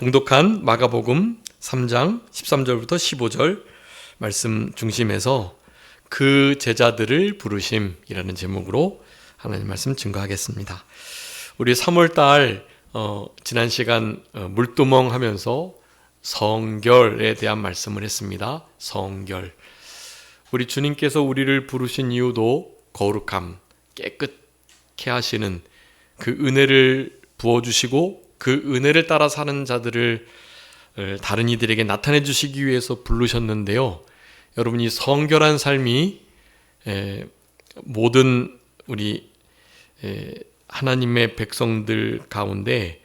봉독한 마가복음 3장 13절부터 15절 말씀 중심에서 그 제자들을 부르심이라는 제목으로 하나님 말씀 증거하겠습니다. 우리 3월달 지난 시간 물두멍 하면서 성결에 대한 말씀을 했습니다. 성결. 우리 주님께서 우리를 부르신 이유도 거룩함, 깨끗게 하시는 그 은혜를 부어주시고 그 은혜를 따라 사는 자들을 다른 이들에게 나타내 주시기 위해서 부르셨는데요. 여러분이 성결한 삶이 모든 우리 하나님의 백성들 가운데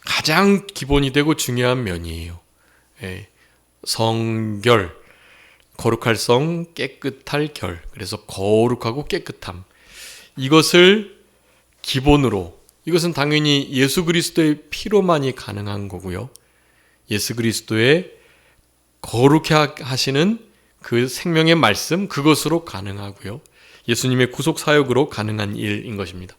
가장 기본이 되고 중요한 면이에요. 성결, 거룩할 성, 깨끗할 결. 그래서 거룩하고 깨끗함. 이것을 기본으로, 이것은 당연히 예수 그리스도의 피로만이 가능한 거고요. 예수 그리스도의 거룩해 하시는 그 생명의 말씀, 그것으로 가능하고요. 예수님의 구속 사역으로 가능한 일인 것입니다.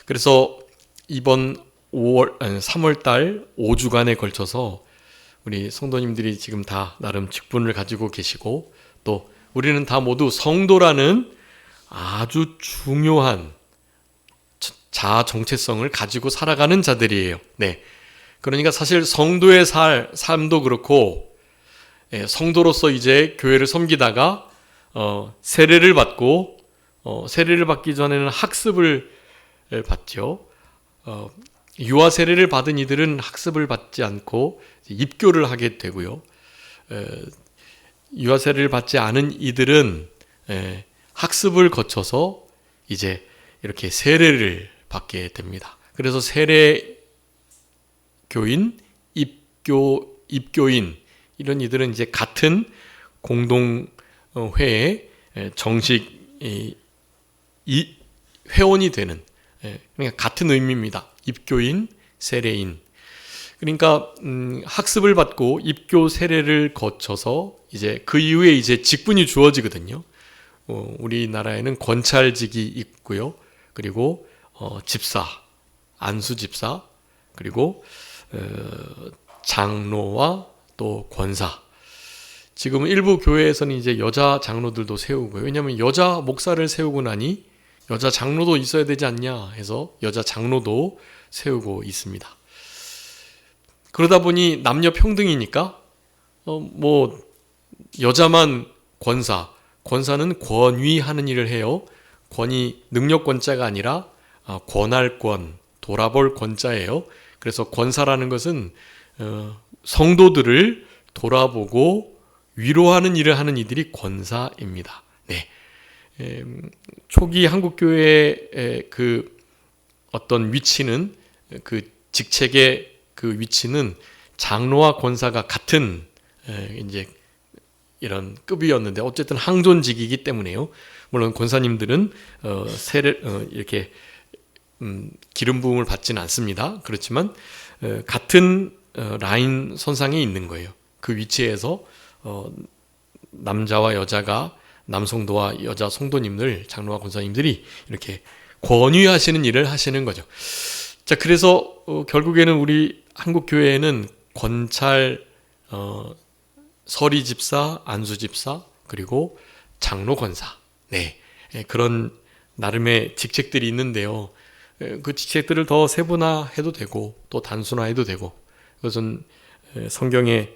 그래서 이번 3월달 5주간에 걸쳐서 우리 성도님들이 지금 다 나름 직분을 가지고 계시고, 또 우리는 다 모두 성도라는 아주 중요한 자아 정체성을 가지고 살아가는 자들이에요. 네. 그러니까 사실 성도의 삶도 그렇고, 성도로서 이제 교회를 섬기다가 세례를 받고, 세례를 받기 전에는 학습을 받죠. 유아 세례를 받은 이들은 학습을 받지 않고 입교를 하게 되고요. 유아 세례를 받지 않은 이들은 학습을 거쳐서 이제 이렇게 세례를 받게 됩니다. 그래서 세례 교인, 입교인 이런 이들은 이제 같은 공동회의 정식 회원이 되는, 그러니까 같은 의미입니다. 입교인, 세례인. 그러니까 학습을 받고 입교 세례를 거쳐서 이제 그 이후에 이제 직분이 주어지거든요. 우리나라에는 권찰직이 있고요. 그리고 집사, 안수 집사, 그리고 장로와 또 권사. 지금 일부 교회에서는 이제 여자 장로들도 세우고요. 왜냐하면 여자 목사를 세우고 나니 여자 장로도 있어야 되지 않냐 해서 여자 장로도 세우고 있습니다. 그러다 보니 남녀 평등이니까 여자만 권사는 권위하는 일을 해요. 권위 능력권자가 아니라 권할 권, 돌아볼 권자예요. 그래서 권사라는 것은 성도들을 돌아보고 위로하는 일을 하는 이들이 권사입니다. 네. 초기 한국교회의 그 어떤 위치는, 그 직책의 그 위치는 장로와 권사가 같은 이제 이런 급이었는데, 어쨌든 항존직이기 때문에요. 물론 권사님들은 이렇게 기름 부음을 받지는 않습니다. 그렇지만 같은 라인 선상에 있는 거예요. 그 위치에서 남자와 여자가, 남성도와 여자 성도님들, 장로와 권사님들이 이렇게 권위하시는 일을 하시는 거죠. 자, 그래서 결국에는 우리 한국 교회에는 권찰, 서리집사, 안수집사, 그리고 장로 권사, 네, 그런 나름의 직책들이 있는데요. 그 직책들을 더 세분화해도 되고 또 단순화해도 되고, 그것은 성경의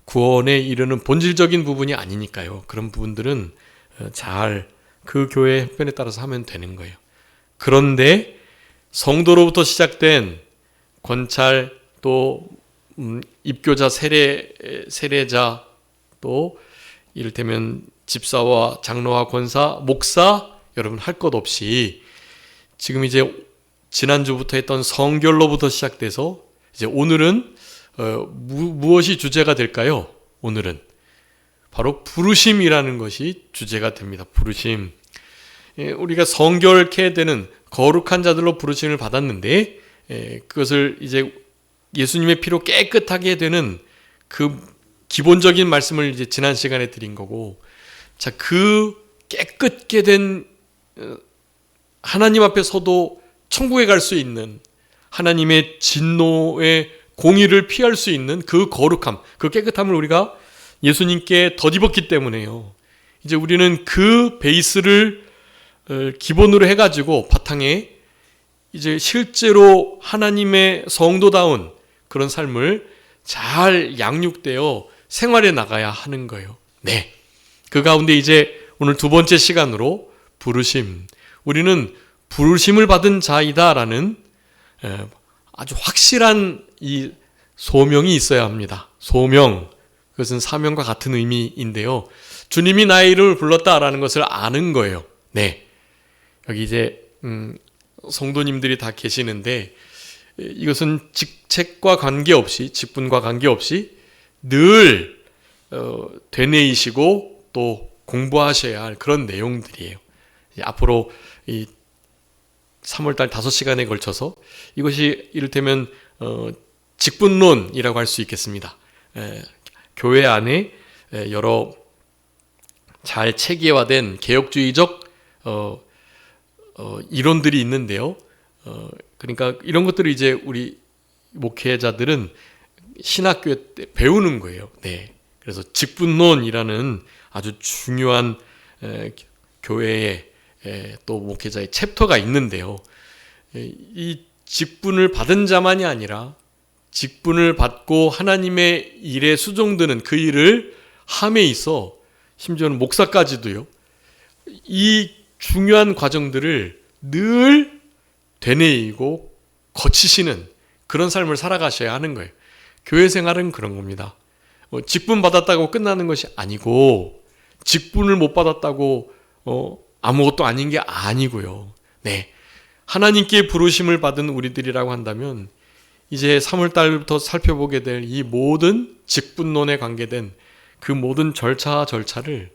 구원에 이르는 본질적인 부분이 아니니까요. 그런 부분들은 잘 그 교회의 형편에 따라서 하면 되는 거예요. 그런데 성도로부터 시작된 권찰, 또 입교자, 세례자, 또 이를테면 집사와 장로와 권사, 목사, 여러분 할 것 없이 지금 이제 지난주부터 했던 성결로부터 시작돼서 이제 오늘은 무엇이 주제가 될까요? 오늘은 바로 부르심이라는 것이 주제가 됩니다. 부르심. 우리가 성결케 되는 거룩한 자들로 부르심을 받았는데, 그것을 이제 예수님의 피로 깨끗하게 되는 그 기본적인 말씀을 이제 지난 시간에 드린 거고, 자, 그 깨끗게 된 하나님 앞에 서도 천국에 갈 수 있는, 하나님의 진노의 공의를 피할 수 있는 그 거룩함, 그 깨끗함을 우리가 예수님께 덧입었기 때문에요. 이제 우리는 그 베이스를 기본으로 해가지고 바탕에 이제 실제로 하나님의 성도다운 그런 삶을 잘 양육되어 생활해 나가야 하는 거예요. 네. 그 가운데 이제 오늘 두 번째 시간으로 부르심. 우리는 부르심을 받은 자이다라는 아주 확실한 이 소명이 있어야 합니다. 소명. 그것은 사명과 같은 의미인데요. 주님이 나의 이름을 불렀다라는 것을 아는 거예요. 네. 여기 이제 성도님들이 다 계시는데 이것은 직책과 관계없이 직분과 관계없이 늘 되뇌이시고 또 공부하셔야 할 그런 내용들이에요. 앞으로 이 3월달 5시간에 걸쳐서 이것이 이를테면 직분론이라고 할 수 있겠습니다. 교회 안에 여러 잘 체계화된 개혁주의적 이론들이 있는데요. 그러니까 이런 것들을 이제 우리 목회자들은 신학교 때 배우는 거예요. 네. 그래서 직분론이라는 아주 중요한 교회의 또 목회자의 챕터가 있는데요. 이 직분을 받은 자만이 아니라 직분을 받고 하나님의 일에 수종드는 그 일을 함에 있어 심지어는 목사까지도요. 이 중요한 과정들을 늘 되뇌이고 거치시는 그런 삶을 살아가셔야 하는 거예요. 교회 생활은 그런 겁니다. 직분 받았다고 끝나는 것이 아니고 직분을 못 받았다고 아무것도 아닌 게 아니고요. 네, 하나님께 부르심을 받은 우리들이라고 한다면 이제 3월달부터 살펴보게 될 이 모든 직분론에 관계된 그 모든 절차를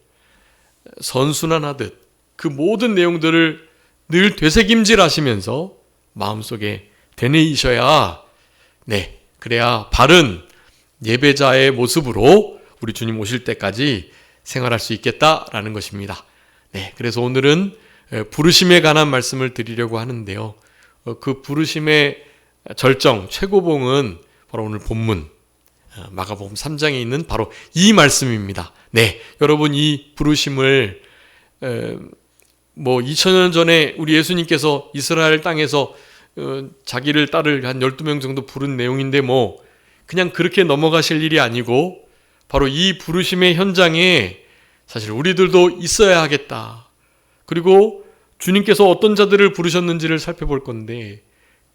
선순환하듯 그 모든 내용들을 늘 되새김질하시면서 마음속에 되뇌이셔야 네, 그래야 바른 예배자의 모습으로 우리 주님 오실 때까지 생활할 수 있겠다라는 것입니다. 네, 그래서 오늘은 부르심에 관한 말씀을 드리려고 하는데요. 그 부르심의 절정, 최고봉은 바로 오늘 본문 마가복음 3장에 있는 바로 이 말씀입니다. 네, 여러분 이 부르심을 2000년 전에 우리 예수님께서 이스라엘 땅에서 자기를 따를 한 12명 정도 부른 내용인데 그냥 그렇게 넘어가실 일이 아니고 바로 이 부르심의 현장에 사실 우리들도 있어야 하겠다. 그리고 주님께서 어떤 자들을 부르셨는지를 살펴볼 건데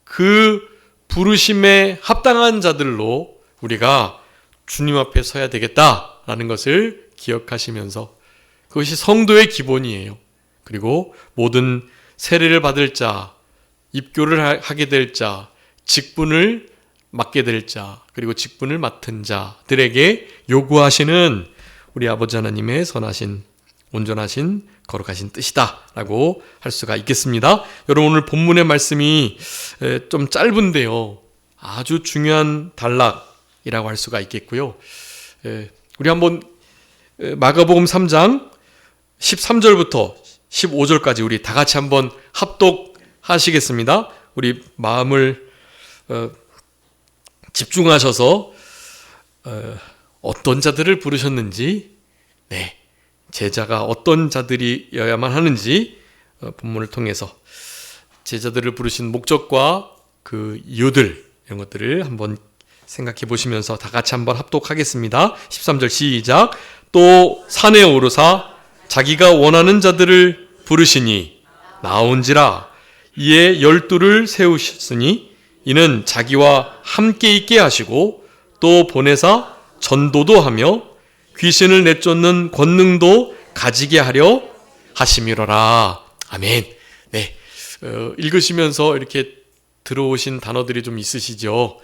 그 부르심에 합당한 자들로 우리가 주님 앞에 서야 되겠다라는 것을 기억하시면서 그것이 성도의 기본이에요. 그리고 모든 세례를 받을 자, 입교를 하게 될 자, 직분을 맡게 될 자, 그리고 직분을 맡은 자들에게 요구하시는 우리 아버지 하나님의 선하신, 온전하신, 거룩하신 뜻이다라고 할 수가 있겠습니다. 여러분 오늘 본문의 말씀이 좀 짧은데요. 아주 중요한 단락이라고 할 수가 있겠고요. 우리 한번 마가복음 3장 13절부터 15절까지 우리 다 같이 한번 합독하시겠습니다. 우리 마음을 집중하셔서 어떤 자들을 부르셨는지, 네, 제자가 어떤 자들이어야만 하는지 본문을 통해서 제자들을 부르신 목적과 그 이유들 이런 것들을 한번 생각해 보시면서 다 같이 한번 합독하겠습니다. 13절 시작. 또 산에 오르사 자기가 원하는 자들을 부르시니 나온지라. 이에 12를 세우셨으니 이는 자기와 함께 있게 하시고 또 보내사 전도도 하며 귀신을 내쫓는 권능도 가지게 하려 하심이로라. 아멘. 네, 읽으시면서 이렇게 들어오신 단어들이 좀 있으시죠?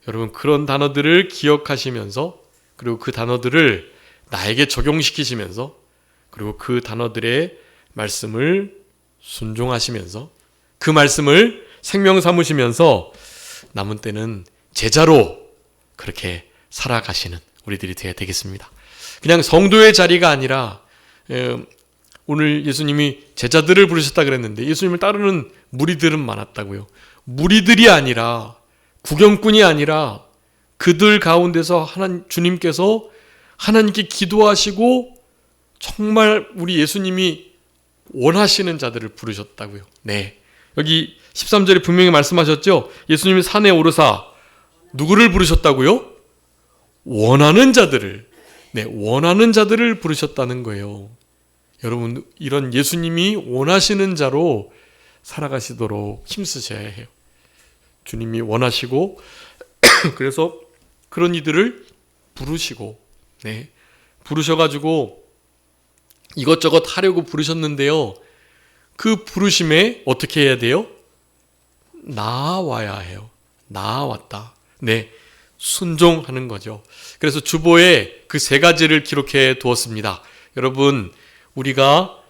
여러분 그런 단어들을 기억하시면서 그리고 그 단어들을 나에게 적용시키시면서 그리고 그 단어들의 말씀을 순종하시면서 그 말씀을 생명 삼으시면서 남은 때는 제자로 그렇게 살아가시는 우리들이 되어야 되겠습니다. 그냥 성도의 자리가 아니라 오늘 예수님이 제자들을 부르셨다 그랬는데 예수님을 따르는 무리들은 많았다고요. 무리들이 아니라 구경꾼이 아니라 그들 가운데서 주님께서 하나님께 기도하시고 정말 우리 예수님이 원하시는 자들을 부르셨다고요. 네. 여기 13절에 분명히 말씀하셨죠. 예수님이 산에 오르사 누구를 부르셨다고요? 원하는 자들을. 네, 원하는 자들을 부르셨다는 거예요. 여러분, 이런 예수님이 원하시는 자로 살아가시도록 힘쓰셔야 해요. 주님이 원하시고 그래서 그런 이들을 부르시고, 네, 부르셔가지고 이것저것 하려고 부르셨는데요. 그 부르심에 어떻게 해야 돼요? 나아와야 해요. 나아왔다. 네, 순종하는 거죠. 그래서 주보에 그 세 가지를 기록해 두었습니다. 여러분, 우리가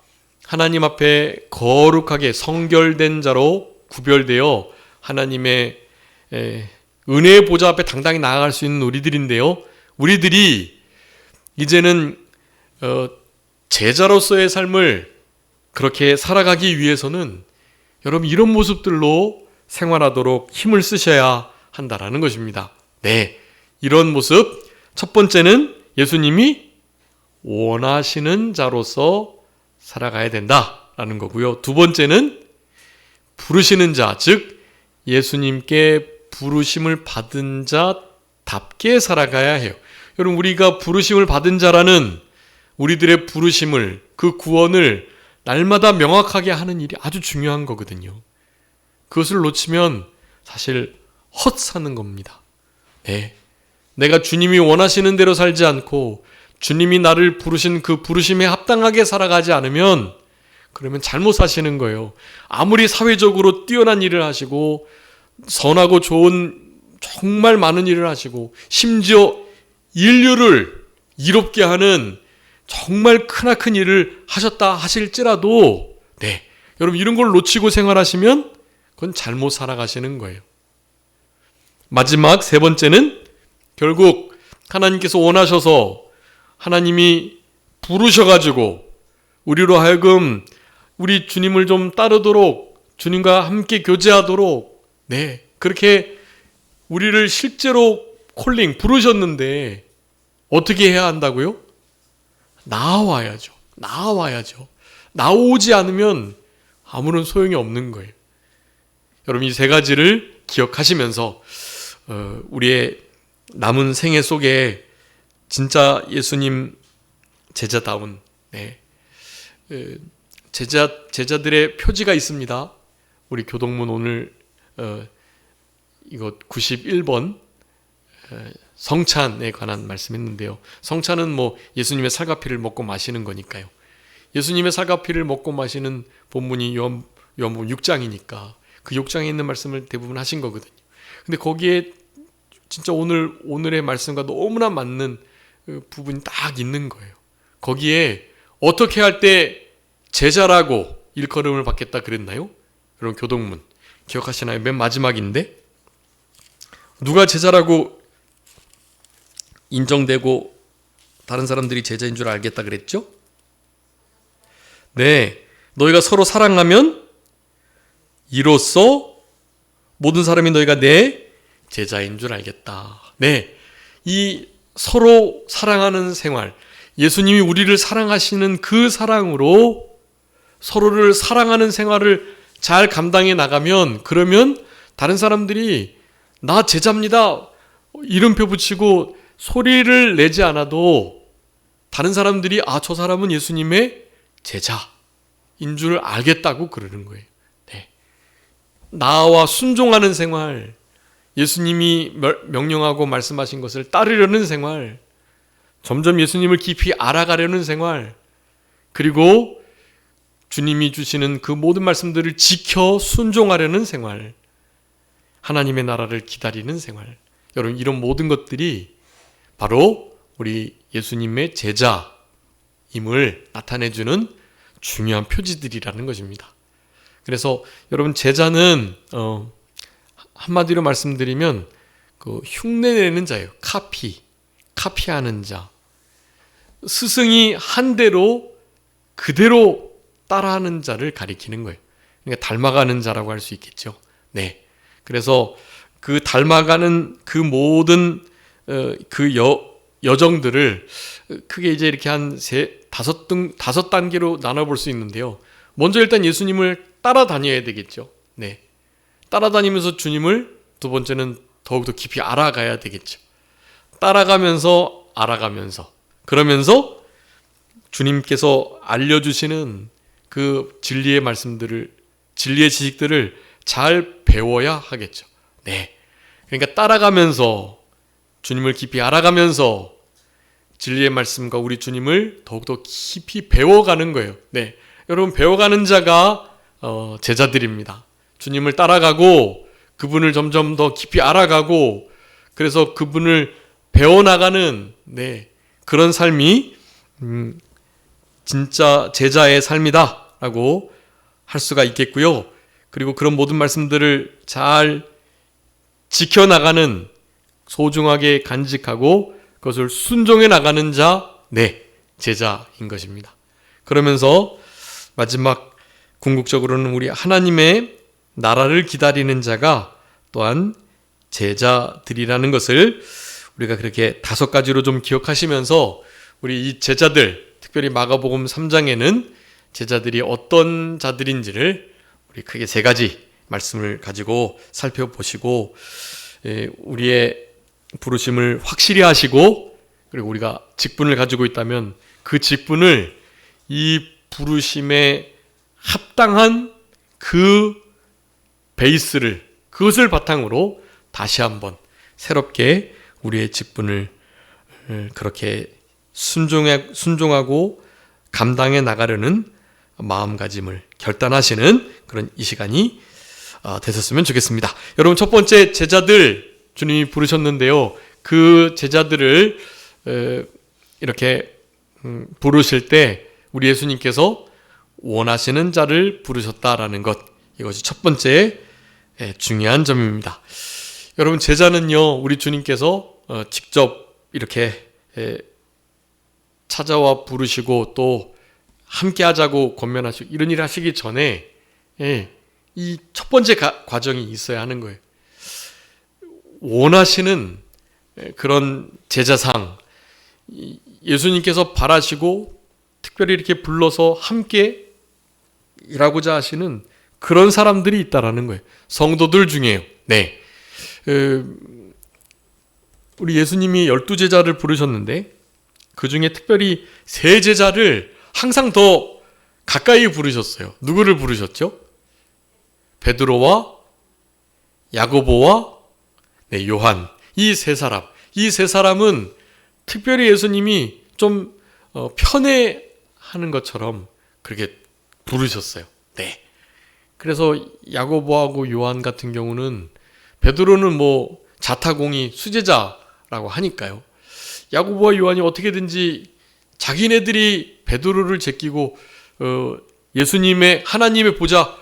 하나님 앞에 거룩하게 성결된 자로 구별되어 하나님의 은혜의 보좌 앞에 당당히 나아갈 수 있는 우리들인데요. 우리들이 이제는 제자로서의 삶을 그렇게 살아가기 위해서는 여러분 이런 모습들로 생활하도록 힘을 쓰셔야 한다라는 것입니다. 네, 이런 모습 첫 번째는 예수님이 원하시는 자로서 살아가야 된다라는 거고요. 두 번째는 부르시는 자, 즉 예수님께 부르심을 받은 자답게 살아가야 해요. 여러분, 우리가 부르심을 받은 자라는 우리들의 부르심을, 그 구원을 날마다 명확하게 하는 일이 아주 중요한 거거든요. 그것을 놓치면 사실 헛사는 겁니다. 네, 내가 주님이 원하시는 대로 살지 않고 주님이 나를 부르신 그 부르심에 합당하게 살아가지 않으면 그러면 잘못 사시는 거예요. 아무리 사회적으로 뛰어난 일을 하시고 선하고 좋은 정말 많은 일을 하시고 심지어 인류를 이롭게 하는 정말 크나큰 일을 하셨다 하실지라도, 네, 여러분 이런 걸 놓치고 생활하시면 그건 잘못 살아가시는 거예요. 마지막 세 번째는 결국 하나님께서 원하셔서 하나님이 부르셔가지고 우리로 하여금 우리 주님을 좀 따르도록, 주님과 함께 교제하도록, 네, 그렇게 우리를 실제로 부르셨는데 어떻게 해야 한다고요? 나아와야죠. 나오지 않으면 아무런 소용이 없는 거예요. 여러분, 이 세 가지를 기억하시면서 우리의 남은 생애 속에 진짜 예수님 제자다운, 네, 제자들의 표지가 있습니다. 우리 교동문 오늘 이거 91번 성찬에 관한 말씀했는데요. 성찬은 뭐 예수님의 살과 피를 먹고 마시는 거니까요. 예수님의 살과 피를 먹고 마시는 본문이 요한복음 6장이니까 그 6장에 있는 말씀을 대부분 하신 거거든요. 근데 거기에 진짜 오늘의 말씀과 너무나 맞는 부분이 딱 있는 거예요. 거기에 어떻게 할 때 제자라고 일컬음을 받겠다 그랬나요? 여러분, 교동문 기억하시나요? 맨 마지막인데 누가 제자라고 인정되고 다른 사람들이 제자인 줄 알겠다 그랬죠? 네, 너희가 서로 사랑하면 이로써 모든 사람이 너희가 내 제자인 줄 알겠다. 네, 이 서로 사랑하는 생활, 예수님이 우리를 사랑하시는 그 사랑으로 서로를 사랑하는 생활을 잘 감당해 나가면, 그러면 다른 사람들이 나 제자입니다 이름표 붙이고 소리를 내지 않아도 다른 사람들이 저 사람은 예수님의 제자인 줄 알겠다고 그러는 거예요. 네. 나와 순종하는 생활, 예수님이 명령하고 말씀하신 것을 따르려는 생활, 점점 예수님을 깊이 알아가려는 생활, 그리고 주님이 주시는 그 모든 말씀들을 지켜 순종하려는 생활, 하나님의 나라를 기다리는 생활, 여러분 이런 모든 것들이 바로 우리 예수님의 제자임을 나타내주는 중요한 표지들이라는 것입니다. 그래서 여러분, 제자는 한마디로 말씀드리면 그 흉내내는 자예요. 카피하는 자. 스승이 한 대로 그대로 따라하는 자를 가리키는 거예요. 그러니까 닮아가는 자라고 할 수 있겠죠. 네. 그래서 그 닮아가는 그 모든 그 여정들을 크게 이제 이렇게 한 다섯 단계로 나눠볼 수 있는데요. 먼저 일단 예수님을 따라다녀야 되겠죠. 네. 따라다니면서 주님을, 두 번째는 더욱더 깊이 알아가야 되겠죠. 따라가면서 알아가면서, 그러면서 주님께서 알려주시는 그 진리의 말씀들을, 진리의 지식들을 잘 배워야 하겠죠. 네. 그러니까 따라가면서, 주님을 깊이 알아가면서 진리의 말씀과 우리 주님을 더욱더 깊이 배워가는 거예요. 네. 여러분, 배워가는 자가 제자들입니다. 주님을 따라가고 그분을 점점 더 깊이 알아가고, 그래서 그분을 배워나가는, 네, 그런 삶이 진짜 제자의 삶이다라고 할 수가 있겠고요. 그리고 그런 모든 말씀들을 잘 지켜나가는, 소중하게 간직하고 그것을 순종해 나가는 자, 네, 제자인 것입니다. 그러면서 마지막 궁극적으로는 우리 하나님의 나라를 기다리는 자가 또한 제자들이라는 것을 우리가 그렇게 5가지로 좀 기억하시면서, 우리 이 제자들, 특별히 마가복음 3장에는 제자들이 어떤 자들인지를 우리 크게 3가지 말씀을 가지고 살펴보시고, 우리의 부르심을 확실히 하시고, 그리고 우리가 직분을 가지고 있다면 그 직분을, 이 부르심에 합당한 그 베이스를, 그것을 바탕으로 다시 한번 새롭게 우리의 직분을 그렇게 순종하고 감당해 나가려는 마음가짐을 결단하시는 그런 이 시간이 되셨으면 좋겠습니다. 여러분, 첫 번째, 제자들 주님이 부르셨는데요. 그 제자들을 이렇게 부르실 때 우리 예수님께서 원하시는 자를 부르셨다라는 것, 이것이 첫 번째 중요한 점입니다. 여러분, 제자는요, 우리 주님께서 직접 이렇게 찾아와 부르시고 또 함께 하자고 권면하시고 이런 일 하시기 전에 이 첫 번째 과정이 있어야 하는 거예요. 원하시는 그런 제자상, 예수님께서 바라시고 특별히 이렇게 불러서 함께 일하고자 하시는 그런 사람들이 있다라는 거예요. 성도들 중에요. 네. 우리 예수님이 12제자를 부르셨는데 그 중에 특별히 3제자를 항상 더 가까이 부르셨어요. 누구를 부르셨죠? 베드로와 야고보와 요한, 이 3사람. 이 3사람은 특별히 예수님이 좀 편애하는 것처럼 그렇게 부르셨어요. 네. 그래서 야고보하고 요한 같은 경우는, 베드로는 뭐 자타공이 수제자라고 하니까요. 야고보와 요한이 어떻게든지 자기네들이 베드로를 제끼고 예수님의, 하나님의 보좌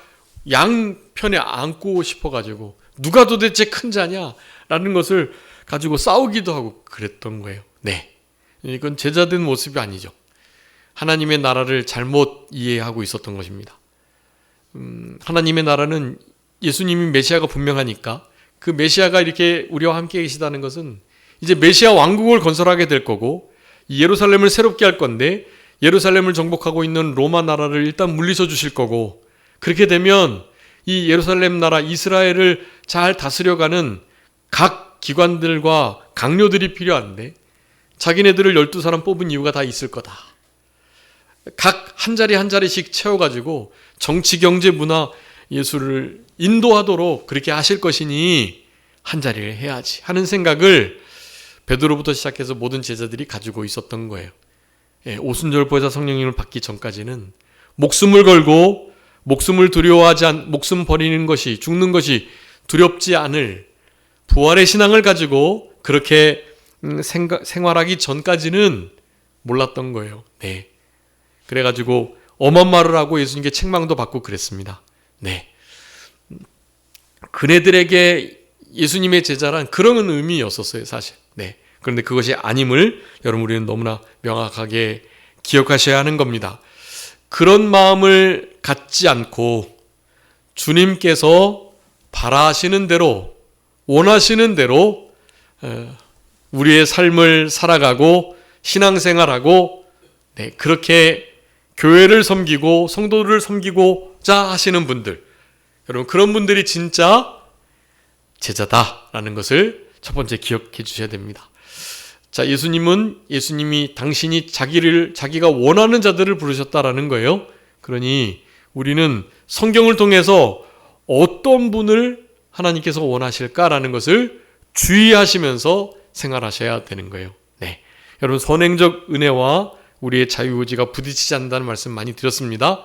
양편에 앉고 싶어가지고 누가 도대체 큰 자냐라는 것을 가지고 싸우기도 하고 그랬던 거예요. 네, 이건 제자된 모습이 아니죠. 하나님의 나라를 잘못 이해하고 있었던 것입니다. 하나님의 나라는 예수님이 메시아가 분명하니까, 그 메시아가 이렇게 우리와 함께 계시다는 것은 이제 메시아 왕국을 건설하게 될 거고, 이 예루살렘을 새롭게 할 건데, 예루살렘을 정복하고 있는 로마 나라를 일단 물리쳐 주실 거고, 그렇게 되면 이 예루살렘 나라 이스라엘을 잘 다스려가는 각 기관들과 강요들이 필요한데, 자기네들을 12사람 뽑은 이유가 다 있을 거다. 각 한 자리 한 자리씩 채워가지고 정치, 경제, 문화, 예술을 인도하도록 그렇게 하실 것이니 한 자리를 해야지 하는 생각을 베드로부터 시작해서 모든 제자들이 가지고 있었던 거예요. 오순절 보혜사 성령님을 받기 전까지는 목숨을 걸고 목숨을 두려워하지 목숨 버리는 것이, 죽는 것이 두렵지 않을 부활의 신앙을 가지고 그렇게 생활하기 전까지는 몰랐던 거예요. 네. 그래가지고 엄한 말을 하고 예수님께 책망도 받고 그랬습니다. 네. 그네들에게 예수님의 제자란 그런 의미였었어요, 사실. 네. 그런데 그것이 아님을 여러분, 우리는 너무나 명확하게 기억하셔야 하는 겁니다. 그런 마음을 갖지 않고 주님께서 바라시는 대로, 원하시는 대로 우리의 삶을 살아가고 신앙생활하고 그렇게 교회를 섬기고 성도를 섬기고자 하시는 분들, 여러분 그런 분들이 진짜 제자다라는 것을 첫 번째 기억해 주셔야 됩니다. 자, 예수님이 당신이 자기가 원하는 자들을 부르셨다라는 거예요. 그러니 우리는 성경을 통해서 어떤 분을 하나님께서 원하실까라는 것을 주의하시면서 생활하셔야 되는 거예요. 네, 여러분 선행적 은혜와 우리의 자유의지가 부딪히지 않는다는 말씀 많이 드렸습니다.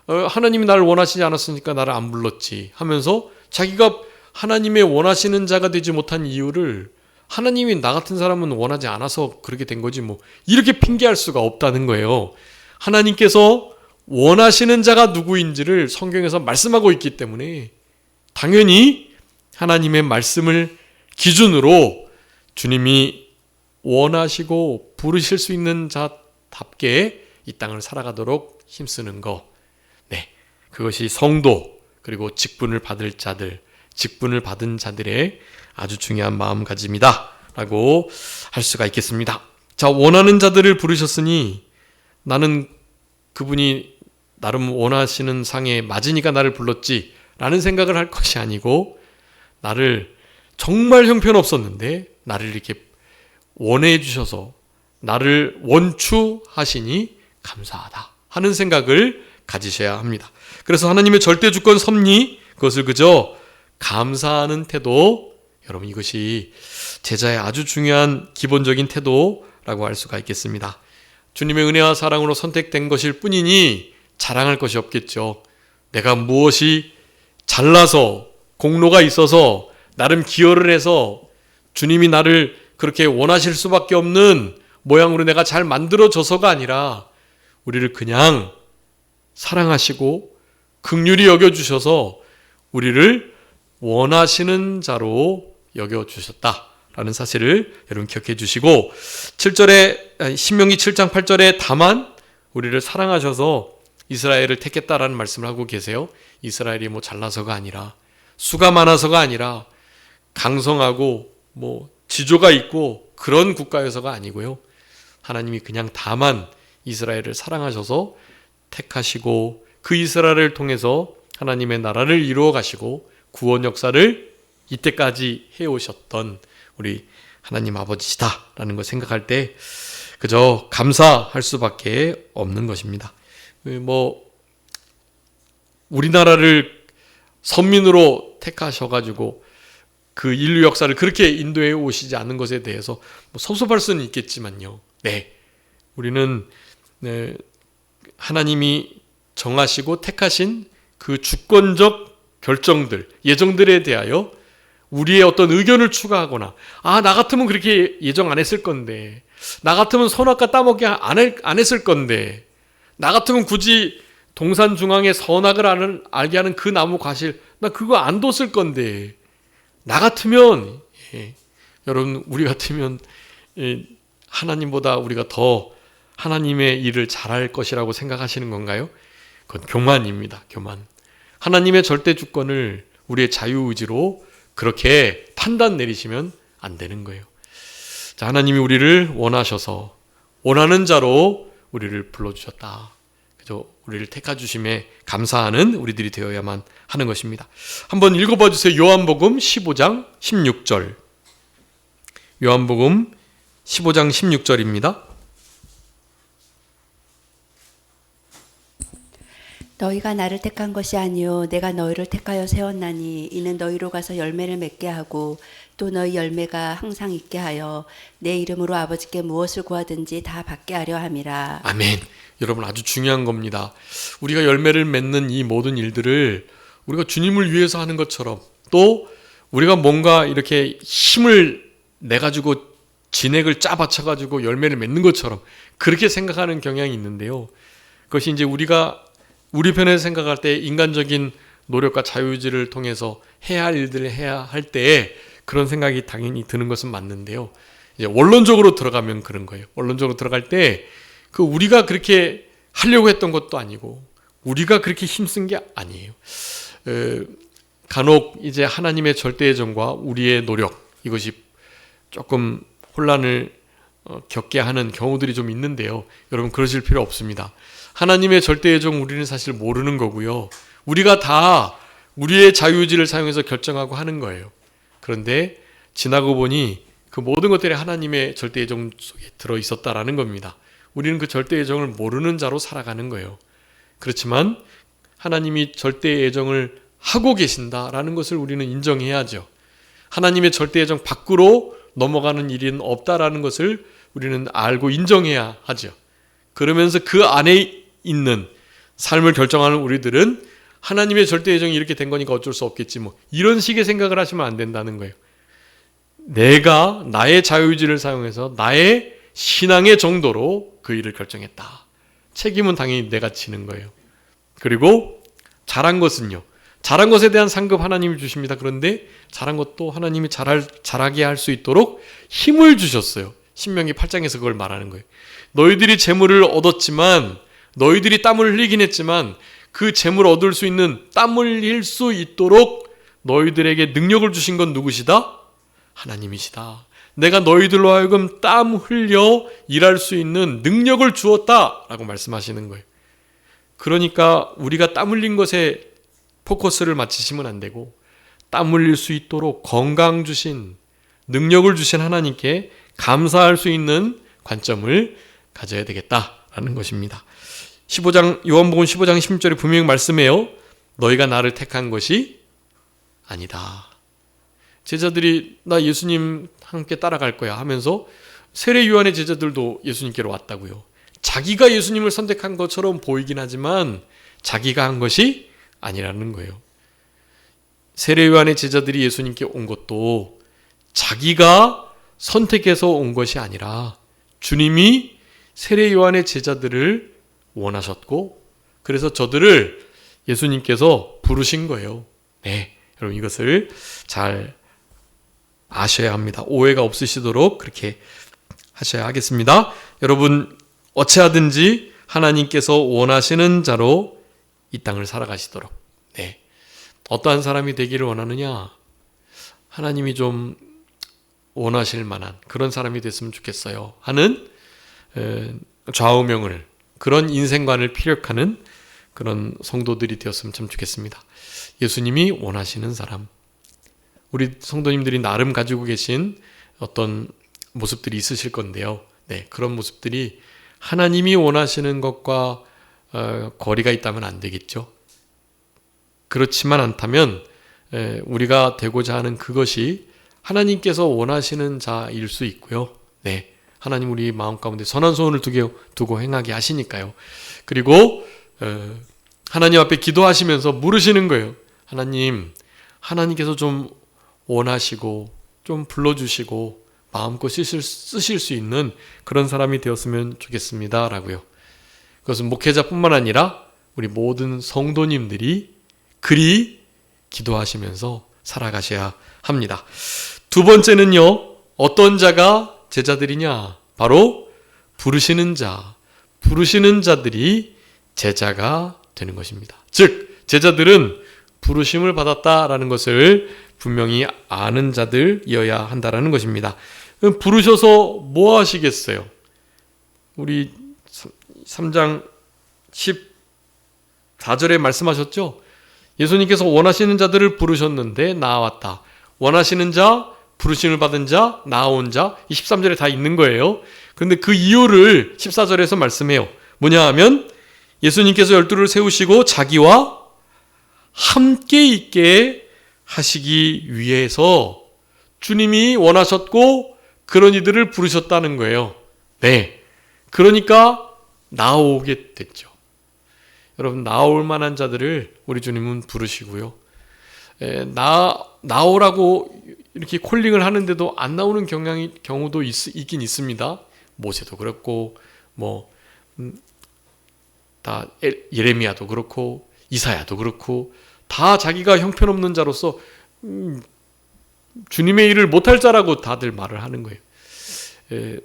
하나님이 나를 원하시지 않았으니까 나를 안 불렀지 하면서 자기가 하나님의 원하시는 자가 되지 못한 이유를 하나님이 나 같은 사람은 원하지 않아서 그렇게 된 거지 뭐 이렇게 핑계할 수가 없다는 거예요. 하나님께서 원하시는 자가 누구인지를 성경에서 말씀하고 있기 때문에 당연히 하나님의 말씀을 기준으로 주님이 원하시고 부르실 수 있는 자답게 이 땅을 살아가도록 힘쓰는 거. 네, 그것이 성도 그리고 직분을 받을 자들, 직분을 받은 자들의 아주 중요한 마음가짐이다 라고 할 수가 있겠습니다. 자, 원하는 자들을 부르셨으니 나는 그분이 나름 원하시는 상에 맞으니까 나를 불렀지 라는 생각을 할 것이 아니고 나를 정말 형편없었는데 나를 이렇게 원해 주셔서 나를 원추하시니 감사하다 하는 생각을 가지셔야 합니다. 그래서 하나님의 절대 주권 섭리, 그것을 그저 감사하는 태도, 여러분 이것이 제자의 아주 중요한 기본적인 태도라고 할 수가 있겠습니다. 주님의 은혜와 사랑으로 선택된 것일 뿐이니 자랑할 것이 없겠죠. 내가 무엇이 잘나서 공로가 있어서 나름 기여를 해서 주님이 나를 그렇게 원하실 수밖에 없는 모양으로 내가 잘 만들어져서가 아니라 우리를 그냥 사랑하시고 긍휼히 여겨주셔서 우리를 원하시는 자로 여겨주셨다라는 사실을 여러분 기억해 주시고 7절에 신명기 7장 8절에 다만 우리를 사랑하셔서 이스라엘을 택했다라는 말씀을 하고 계세요. 이스라엘이 뭐 잘나서가 아니라 수가 많아서가 아니라 강성하고 뭐 지조가 있고 그런 국가여서가 아니고요. 하나님이 그냥 다만 이스라엘을 사랑하셔서 택하시고 그 이스라엘을 통해서 하나님의 나라를 이루어 가시고 구원 역사를 이때까지 해오셨던 우리 하나님 아버지시다라는 걸 생각할 때 그저 감사할 수밖에 없는 것입니다. 뭐 우리나라를 선민으로 택하셔가지고 그 인류 역사를 그렇게 인도해 오시지 않는 것에 대해서 뭐 섭섭할 수는 있겠지만요. 네, 우리는 하나님이 정하시고 택하신 그 주권적 결정들, 예정들에 대하여 우리의 어떤 의견을 추가하거나 나 같으면 그렇게 예정 안 했을 건데 나 같으면 선악과 따먹기 안 했을 건데 나 같으면 굳이 동산 중앙에 선악을 알게 하는 그 나무 과실 나 그거 안 뒀을 건데 나 같으면 여러분 우리 같으면 하나님보다 우리가 더 하나님의 일을 잘할 것이라고 생각하시는 건가요? 그건 교만입니다. 교만. 하나님의 절대 주권을 우리의 자유의지로 그렇게 판단 내리시면 안 되는 거예요. 자, 하나님이 우리를 원하셔서 원하는 자로 우리를 불러주셨다. 그저 우리를 택하주심에 감사하는 우리들이 되어야만 하는 것입니다. 한번 읽어봐 주세요. 요한복음 15장 16절. 요한복음 15장 16절입니다. 너희가 나를 택한 것이 아니요 내가 너희를 택하여 세웠나니 이는 너희로 가서 열매를 맺게 하고 또 너희 열매가 항상 있게 하여 내 이름으로 아버지께 무엇을 구하든지 다 받게 하려 함이라. 아멘. 여러분 아주 중요한 겁니다. 우리가 열매를 맺는 이 모든 일들을 우리가 주님을 위해서 하는 것처럼 또 우리가 뭔가 이렇게 힘을 내가지고 진액을 짜받쳐가지고 열매를 맺는 것처럼 그렇게 생각하는 경향이 있는데요. 그것이 이제 우리가 우리 편에서 생각할 때 인간적인 노력과 자유의지를 통해서 해야 할 일들을 해야 할 때에 그런 생각이 당연히 드는 것은 맞는데요. 이제 원론적으로 들어가면 그런 거예요. 원론적으로 들어갈 때 그 우리가 그렇게 하려고 했던 것도 아니고 우리가 그렇게 힘쓴 게 아니에요. 간혹 이제 하나님의 절대의 정과 우리의 노력 이것이 조금 혼란을 겪게 하는 경우들이 좀 있는데요. 여러분 그러실 필요 없습니다. 하나님의 절대 예정 우리는 사실 모르는 거고요. 우리가 다 우리의 자유의지를 사용해서 결정하고 하는 거예요. 그런데 지나고 보니 그 모든 것들이 하나님의 절대 예정 속에 들어있었다라는 겁니다. 우리는 그 절대 예정을 모르는 자로 살아가는 거예요. 그렇지만 하나님이 절대 예정을 하고 계신다라는 것을 우리는 인정해야죠. 하나님의 절대 예정 밖으로 넘어가는 일은 없다라는 것을 우리는 알고 인정해야 하죠. 그러면서 그 안에 있는 삶을 결정하는 우리들은 하나님의 절대 예정이 이렇게 된 거니까 어쩔 수 없겠지 뭐 이런 식의 생각을 하시면 안 된다는 거예요. 내가 나의 자유의지를 사용해서 나의 신앙의 정도로 그 일을 결정했다. 책임은 당연히 내가 지는 거예요. 그리고 잘한 것은요. 잘한 것에 대한 상급 하나님이 주십니다. 그런데 잘한 것도 하나님이 잘하게 할 수 있도록 힘을 주셨어요. 신명기 8장에서 그걸 말하는 거예요. 너희들이 재물을 얻었지만 너희들이 땀을 흘리긴 했지만 그 재물을 얻을 수 있는 땀을 흘릴 수 있도록 너희들에게 능력을 주신 건 누구시다? 하나님이시다. 내가 너희들로 하여금 땀 흘려 일할 수 있는 능력을 주었다라고 말씀하시는 거예요. 그러니까 우리가 땀 흘린 것에 포커스를 맞추시면 안 되고 땀 흘릴 수 있도록 건강 주신 능력을 주신 하나님께 감사할 수 있는 관점을 가져야 되겠다라는 것입니다. 15장 요한복음 15장 16절에 분명히 말씀해요. 너희가 나를 택한 것이 아니다. 제자들이 나 예수님 함께 따라갈 거야 하면서 세례 요한의 제자들도 예수님께로 왔다고요. 자기가 예수님을 선택한 것처럼 보이긴 하지만 자기가 한 것이 아니라는 거예요. 세례 요한의 제자들이 예수님께 온 것도 자기가 선택해서 온 것이 아니라 주님이 세례 요한의 제자들을 원하셨고 그래서 저들을 예수님께서 부르신 거예요. 네, 여러분 이것을 잘 아셔야 합니다. 오해가 없으시도록 그렇게 하셔야 하겠습니다. 여러분 어찌하든지 하나님께서 원하시는 자로 이 땅을 살아가시도록 네. 어떠한 사람이 되기를 원하느냐? 하나님이 좀 원하실 만한 그런 사람이 됐으면 좋겠어요 하는 좌우명을 그런 인생관을 피력하는 그런 성도들이 되었으면 참 좋겠습니다. 예수님이 원하시는 사람 우리 성도님들이 나름 가지고 계신 어떤 모습들이 있으실 건데요. 네, 그런 모습들이 하나님이 원하시는 것과 거리가 있다면 안 되겠죠. 그렇지만 않다면 우리가 되고자 하는 그것이 하나님께서 원하시는 자일 수 있고요. 네, 하나님 우리 마음 가운데 선한 소원을 두고 행하게 하시니까요. 그리고 하나님 앞에 기도하시면서 물으시는 거예요. 하나님께서 좀 원하시고 좀 불러주시고 마음껏 쓰실 수 있는 그런 사람이 되었으면 좋겠습니다 라고요. 그것은 목회자뿐만 아니라 우리 모든 성도님들이 그리 기도하시면서 살아가셔야 합니다. 두 번째는요. 어떤 자가 제자들이냐? 바로 부르시는 자들이 제자가 되는 것입니다. 즉 제자들은 부르심을 받았다라는 것을 분명히 아는 자들이어야 한다라는 것입니다. 부르셔서 뭐 하시겠어요? 우리 3장 14절에 말씀하셨죠? 예수님께서 원하시는 자들을 부르셨는데 나왔다. 원하시는 자, 부르심을 받은 자, 나온 자, 이 13절에 다 있는 거예요. 그런데 그 이유를 14절에서 말씀해요. 뭐냐 하면 예수님께서 12를 세우시고 자기와 함께 있게 하시기 위해서 주님이 원하셨고 그런 이들을 부르셨다는 거예요. 네, 그러니까 나오게 됐죠. 여러분 나올 만한 자들을 우리 주님은 부르시고요. 나오라고 이렇게 콜링을 하는데도 안 나오는 경우도 있긴 있습니다. 모세도 그렇고 다 예레미야도 그렇고 이사야도 그렇고 다 자기가 형편없는 자로서 주님의 일을 못할 자라고 다들 말을 하는 거예요.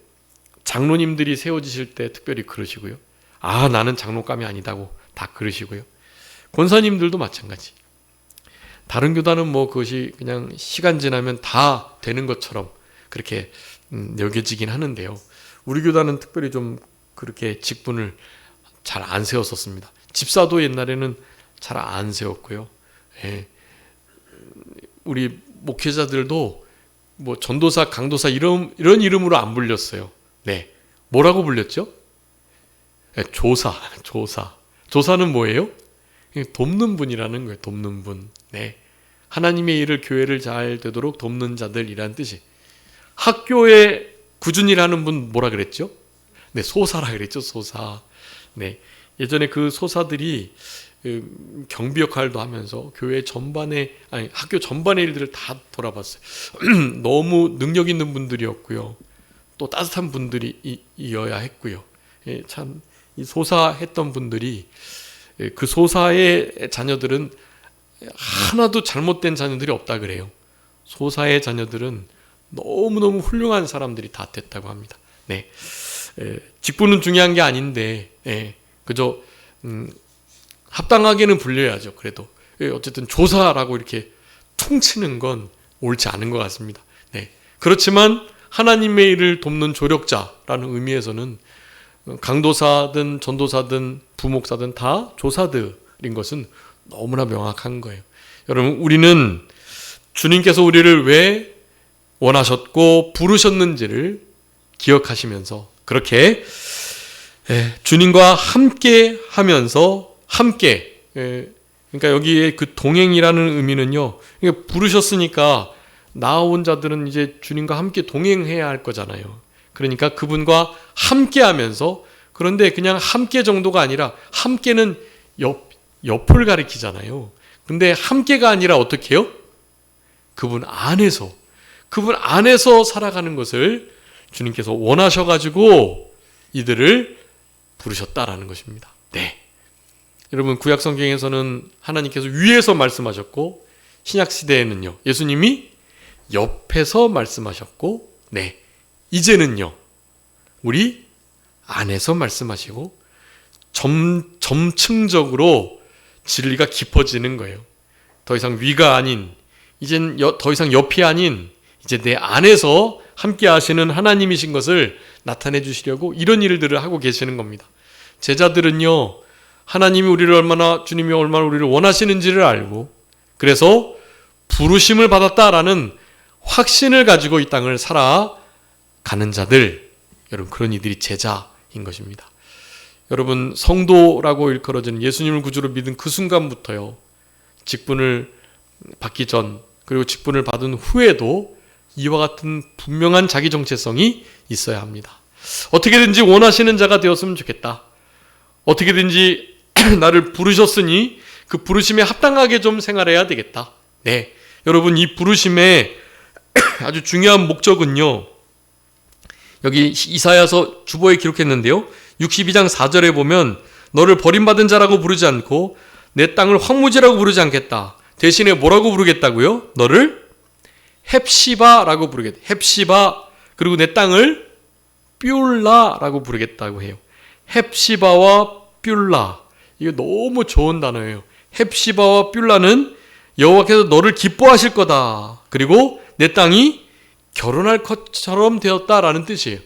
장로님들이 세워지실 때 특별히 그러시고요. 나는 장로감이 아니다고 다 그러시고요. 권사님들도 마찬가지. 다른 교단은 그것이 그냥 시간 지나면 다 되는 것처럼 그렇게 여겨지긴 하는데요. 우리 교단은 특별히 좀 그렇게 직분을 잘 안 세웠었습니다. 집사도 옛날에는 잘 안 세웠고요. 예. 우리 목회자들도 뭐 전도사, 강도사 이런 이름으로 안 불렸어요. 네. 뭐라고 불렸죠? 네, 조사. 조사는 뭐예요? 돕는 분이라는 거예요. 돕는 분. 네. 하나님의 일을, 교회를 잘 되도록 돕는 자들이란 뜻이. 학교에 꾸준히라는 분 뭐라 그랬죠? 네, 소사라 그랬죠. 소사. 네. 예전에 그 소사들이 경비 역할도 하면서 교회 전반에, 아니 학교 전반의 일들을 다 돌아봤어요. 너무 능력 있는 분들이었고요. 또 따뜻한 분들이어야 했고요. 예, 참 이 소사했던 분들이, 그 소사의 자녀들은 하나도 잘못된 자녀들이 없다 그래요. 소사의 자녀들은 너무너무 훌륭한 사람들이 다 됐다고 합니다. 네. 직분은 중요한 게 아닌데, 그저 합당하게는 불려야죠. 그래도 어쨌든 조사라고 이렇게 퉁치는 건 옳지 않은 것 같습니다. 네. 그렇지만 하나님의 일을 돕는 조력자라는 의미에서는 강도사든 전도사든 부목사든 다 조사들인 것은 너무나 명확한 거예요. 여러분, 우리는 주님께서 우리를 왜 원하셨고 부르셨는지를 기억하시면서 그렇게 주님과 함께 하면서 함께, 그러니까 여기에 그 동행이라는 의미는요, 부르셨으니까 나온 자들은 이제 주님과 함께 동행해야 할 거잖아요. 그러니까 그분과 함께 하면서, 그런데 그냥 함께 정도가 아니라 함께는 옆을 가리키잖아요. 근데 함께가 아니라 어떻게 해요? 그분 안에서 살아가는 것을 주님께서 원하셔가지고 이들을 부르셨다라는 것입니다. 네. 여러분, 구약 성경에서는 하나님께서 위에서 말씀하셨고, 신약 시대에는요, 예수님이 옆에서 말씀하셨고, 네. 이제는요, 우리 안에서 말씀하시고 점층적으로 진리가 깊어지는 거예요. 더 이상 위가 아닌, 이젠 더 이상 옆이 아닌, 이제 내 안에서 함께 하시는 하나님이신 것을 나타내 주시려고 이런 일들을 하고 계시는 겁니다. 제자들은요, 하나님이 주님이 얼마나 우리를 원하시는지를 알고, 그래서 부르심을 받았다라는 확신을 가지고 이 땅을 살아가는 자들, 여러분, 그런 이들이 제자인 것입니다. 여러분, 성도라고 일컬어지는 예수님을 구주로 믿은 그 순간부터요, 직분을 받기 전, 그리고 직분을 받은 후에도 이와 같은 분명한 자기 정체성이 있어야 합니다. 어떻게든지 원하시는 자가 되었으면 좋겠다. 어떻게든지 나를 부르셨으니 그 부르심에 합당하게 좀 생활해야 되겠다. 네, 여러분, 이 부르심의 아주 중요한 목적은요, 여기 이사야서 주보에 기록했는데요, 62장 4절에 보면 너를 버림받은 자라고 부르지 않고 내 땅을 황무지라고 부르지 않겠다. 대신에 뭐라고 부르겠다고요? 너를 헵시바라고 부르겠다. 헵시바, 그리고 내 땅을 뷸라라고 부르겠다고 해요. 헵시바와 뷸라, 이거 너무 좋은 단어예요. 헵시바와 뷸라는 여호와께서 너를 기뻐하실 거다. 그리고 내 땅이 결혼할 것처럼 되었다라는 뜻이에요.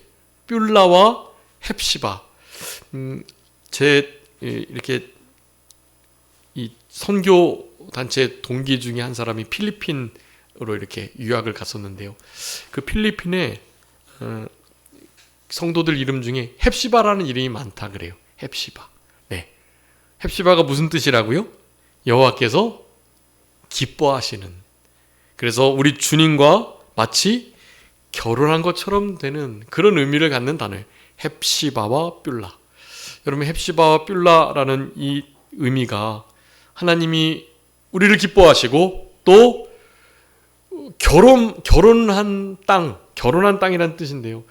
뷸라와 헵시바. 이렇게 이 선교 단체 동기 중에 한 사람이 필리핀으로 이렇게 유학을 갔었는데요. 그 필리핀에 성도들 이름 중에 헵시바라는 이름이 많다 그래요. 헵시바. 네. 헵시바가 무슨 뜻이라고요? 여호와께서 기뻐하시는. 그래서 우리 주님과 마치 결혼한 것처럼 되는 그런 의미를 갖는 단어예요. 헵시바와 뷸라. 여러분, 헵시바와 뷸라라는 이 의미가 하나님이 우리를 기뻐하시고 또 결혼한 땅이라는 뜻인데요.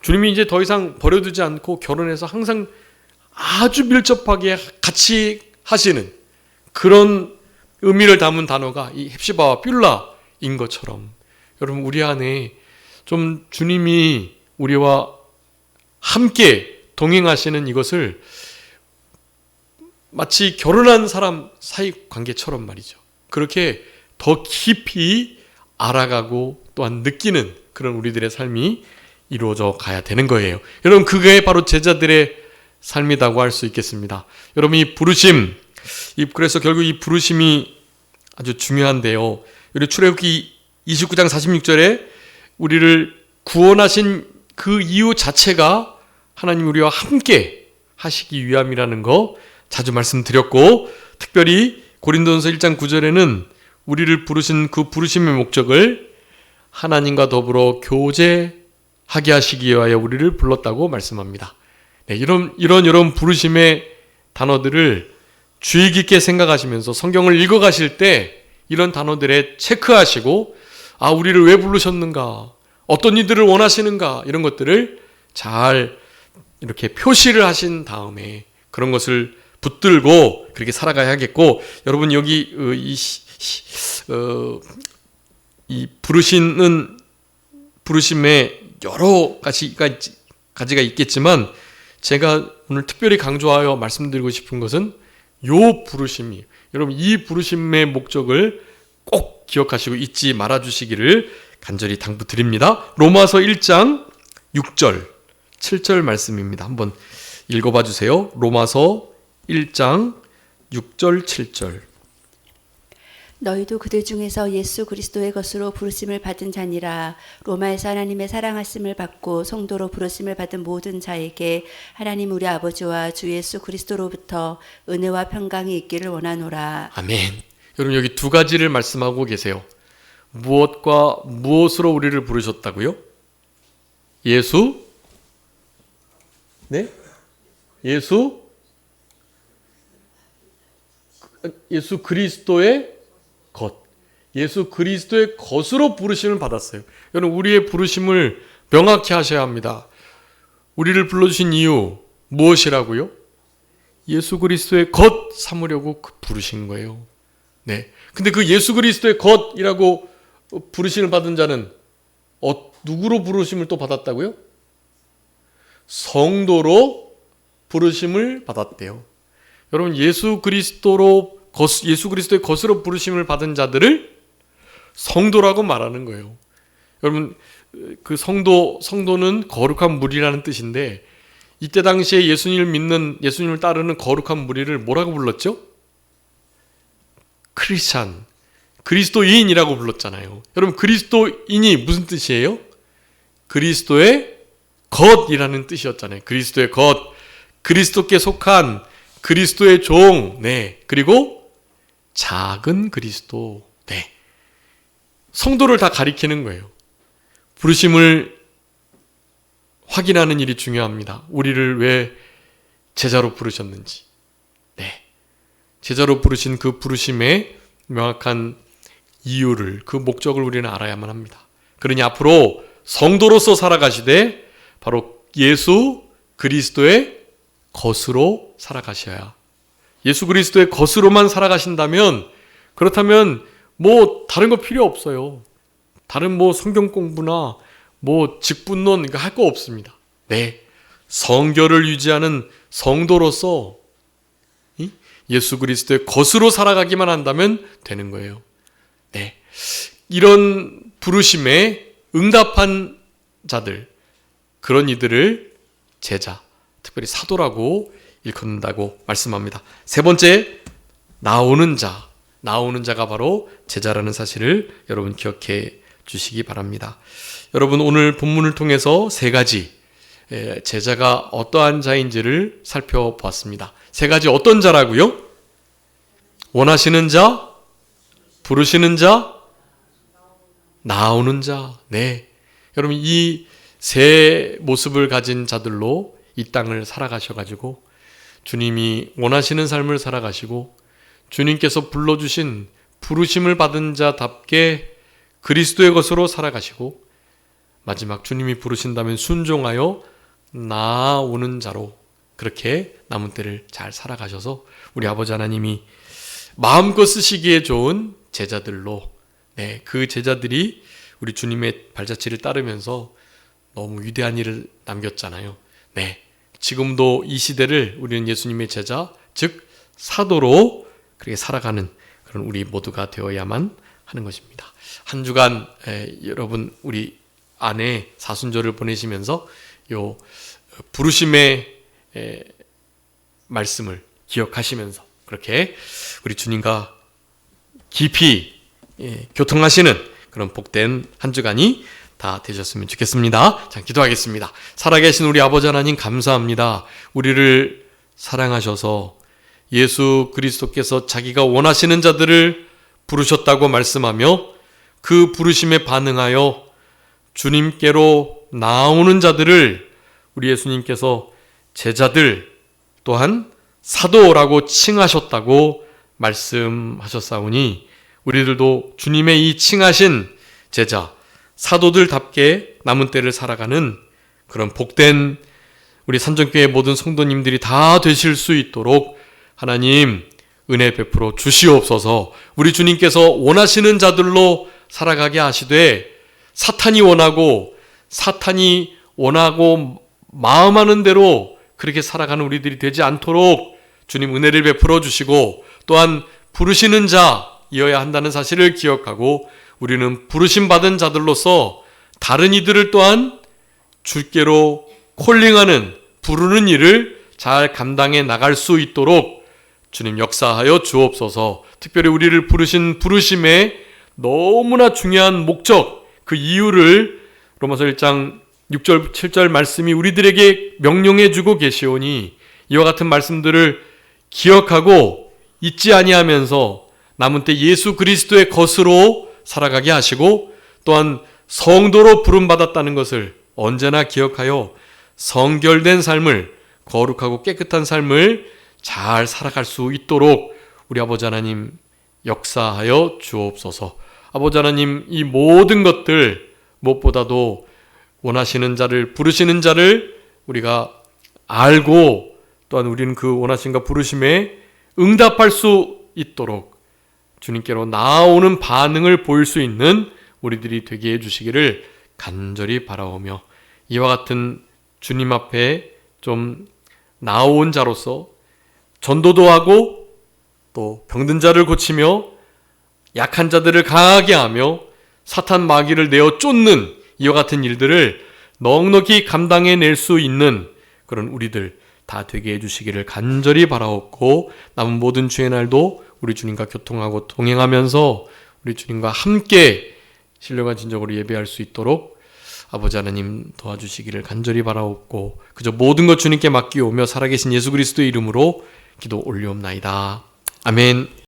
주님이 이제 더 이상 버려두지 않고 결혼해서 항상 아주 밀접하게 같이 하시는 그런 의미를 담은 단어가 이 헵시바와 뷸라인 것처럼, 여러분, 우리 안에 좀 주님이 우리와 함께 동행하시는 이것을 마치 결혼한 사람 사이 관계처럼 말이죠. 그렇게 더 깊이 알아가고 또한 느끼는 그런 우리들의 삶이 이루어져 가야 되는 거예요. 여러분, 그게 바로 제자들의 삶이라고 할 수 있겠습니다. 여러분, 이 부르심, 그래서 결국 이 부르심이 아주 중요한데요. 우리 출애굽기 29장 46절에 우리를 구원하신 그 이유 자체가 하나님 우리와 함께 하시기 위함이라는 거 자주 말씀드렸고, 특별히 고린도전서 1장 9절에는 우리를 부르신 그 부르심의 목적을 하나님과 더불어 교제하게 하시기 위하여 우리를 불렀다고 말씀합니다. 네, 이런 부르심의 단어들을 주의 깊게 생각하시면서 성경을 읽어가실 때 이런 단어들에 체크하시고, 우리를 왜 부르셨는가, 어떤 이들을 원하시는가, 이런 것들을 잘 이렇게 표시를 하신 다음에 그런 것을 붙들고 그렇게 살아가야겠고, 여러분, 여기 이 부르심에 여러 가지가 있겠지만, 제가 오늘 특별히 강조하여 말씀드리고 싶은 것은 요 부르심이, 여러분, 이 부르심의 목적을 꼭 기억하시고 잊지 말아 주시기를 간절히 당부드립니다. 로마서 1장 6절 7절 말씀입니다. 한번 읽어봐 주세요. 로마서 1장 6절 7절. 너희도 그들 중에서 예수 그리스도의 것으로 부르심을 받은 자니라. 로마에서 하나님의 사랑하심을 받고 성도로 부르심을 받은 모든 자에게 하나님 우리 아버지와 주 예수 그리스도로부터 은혜와 평강이 있기를 원하노라. 아멘. 여러분, 여기 두 가지를 말씀하고 계세요. 무엇과 무엇으로 우리를 부르셨다고요? 예수 그리스도의 것, 예수 그리스도의 것으로 부르심을 받았어요. 여러분, 우리의 부르심을 명확히 하셔야 합니다. 우리를 불러주신 이유 무엇이라고요? 예수 그리스도의 것 삼으려고 부르신 거예요. 네. 근데 그 예수 그리스도의 것이라고 부르심을 받은 자는 누구로 부르심을 또 받았다고요? 성도로 부르심을 받았대요. 여러분, 예수 그리스도의 것으로 부르심을 받은 자들을 성도라고 말하는 거예요. 여러분, 그 성도는 거룩한 무리라는 뜻인데, 이때 당시에 예수님을 따르는 거룩한 무리를 뭐라고 불렀죠? 크리스찬, 그리스도인이라고 불렀잖아요. 여러분, 그리스도인이 무슨 뜻이에요? 그리스도의 것이라는 뜻이었잖아요. 그리스도의 것, 그리스도께 속한 그리스도의 종, 네, 그리고 작은 그리스도, 네, 성도를 다 가리키는 거예요. 부르심을 확인하는 일이 중요합니다. 우리를 왜 제자로 부르셨는지, 네, 제자로 부르신 그 부르심의 명확한 이유를, 그 목적을 우리는 알아야만 합니다. 그러니 앞으로 성도로서 살아가시되 바로 예수 그리스도의 것으로 살아가셔야, 예수 그리스도의 것으로만 살아가신다면, 그렇다면 뭐 다른 거 필요 없어요. 다른 뭐 성경 공부나 뭐 직분론 이거 할 거 없습니다. 네, 성결을 유지하는 성도로서 예수 그리스도의 것으로 살아가기만 한다면 되는 거예요. 네, 이런 부르심에 응답한 자들, 그런 이들을 제자, 특별히 사도라고 일컫는다고 말씀합니다. 세 번째, 나오는 자가 바로 제자라는 사실을 여러분 기억해 주시기 바랍니다. 여러분, 오늘 본문을 통해서 세 가지 제자가 어떠한 자인지를 살펴보았습니다. 세 가지 어떤 자라고요? 원하시는 자, 부르시는 자, 나오는 자. 네, 여러분, 이 세 모습을 가진 자들로 이 땅을 살아가셔가지고 주님이 원하시는 삶을 살아가시고, 주님께서 불러주신 부르심을 받은 자답게 그리스도의 것으로 살아가시고, 마지막 주님이 부르신다면 순종하여 나오는 자로 그렇게 남은 때를 잘 살아가셔서 우리 아버지 하나님이 마음껏 쓰시기에 좋은 제자들로, 네, 그 제자들이 우리 주님의 발자취를 따르면서 너무 위대한 일을 남겼잖아요. 네, 지금도 이 시대를 우리는 예수님의 제자, 즉 사도로 그렇게 살아가는 그런 우리 모두가 되어야만 하는 것입니다. 한 주간 여러분, 우리 안에 사순절을 보내시면서 요 부르심의 말씀을 기억하시면서 그렇게 우리 주님과 깊이 교통하시는 그런 복된 한 주간이 다 되셨으면 좋겠습니다. 자, 기도하겠습니다. 살아계신 우리 아버지 하나님 감사합니다. 우리를 사랑하셔서 예수 그리스도께서 자기가 원하시는 자들을 부르셨다고 말씀하며 그 부르심에 반응하여 주님께로 나오는 자들을 우리 예수님께서 제자들 또한 사도라고 칭하셨다고 말씀하셨사오니 우리들도 주님의 이 칭하신 제자 사도들답게 남은 때를 살아가는 그런 복된 우리 산정교회 모든 성도님들이 다 되실 수 있도록 하나님 은혜 베풀어 주시옵소서. 우리 주님께서 원하시는 자들로 살아가게 하시되 사탄이 원하고 마음하는 대로 그렇게 살아가는 우리들이 되지 않도록 주님 은혜를 베풀어 주시고 또한 부르시는 자이어야 한다는 사실을 기억하고 우리는 부르심 받은 자들로서 다른 이들을 또한 주께로 콜링하는 부르는 일을 잘 감당해 나갈 수 있도록 주님 역사하여 주옵소서. 특별히 우리를 부르신 부르심의 너무나 중요한 목적, 그 이유를 로마서 1장 6절 7절 말씀이 우리들에게 명령해 주고 계시오니 이와 같은 말씀들을 기억하고 잊지 아니하면서 남은 때 예수 그리스도의 것으로 살아가게 하시고 또한 성도로 부름받았다는 것을 언제나 기억하여 성결된 삶을 거룩하고 깨끗한 삶을 잘 살아갈 수 있도록 우리 아버지 하나님 역사하여 주옵소서. 아버지 하나님 이 모든 것들 무엇보다도 원하시는 자를 부르시는 자를 우리가 알고 또한 우리는 그 원하심과 부르심에 응답할 수 있도록 주님께로 나아오는 반응을 보일 수 있는 우리들이 되게 해주시기를 간절히 바라오며 이와 같은 주님 앞에 좀 나아온 자로서 전도도 하고 또 병든 자를 고치며 약한 자들을 강하게 하며 사탄 마귀를 내어 쫓는 이와 같은 일들을 넉넉히 감당해낼 수 있는 그런 우리들 다 되게 해주시기를 간절히 바라옵고 남은 모든 주의 날도 우리 주님과 교통하고 동행하면서 우리 주님과 함께 신령한 진정으로 예배할 수 있도록 아버지 하나님 도와주시기를 간절히 바라옵고 그저 모든 것 주님께 맡기오며 살아계신 예수 그리스도의 이름으로 기도 올리옵나이다. 아멘.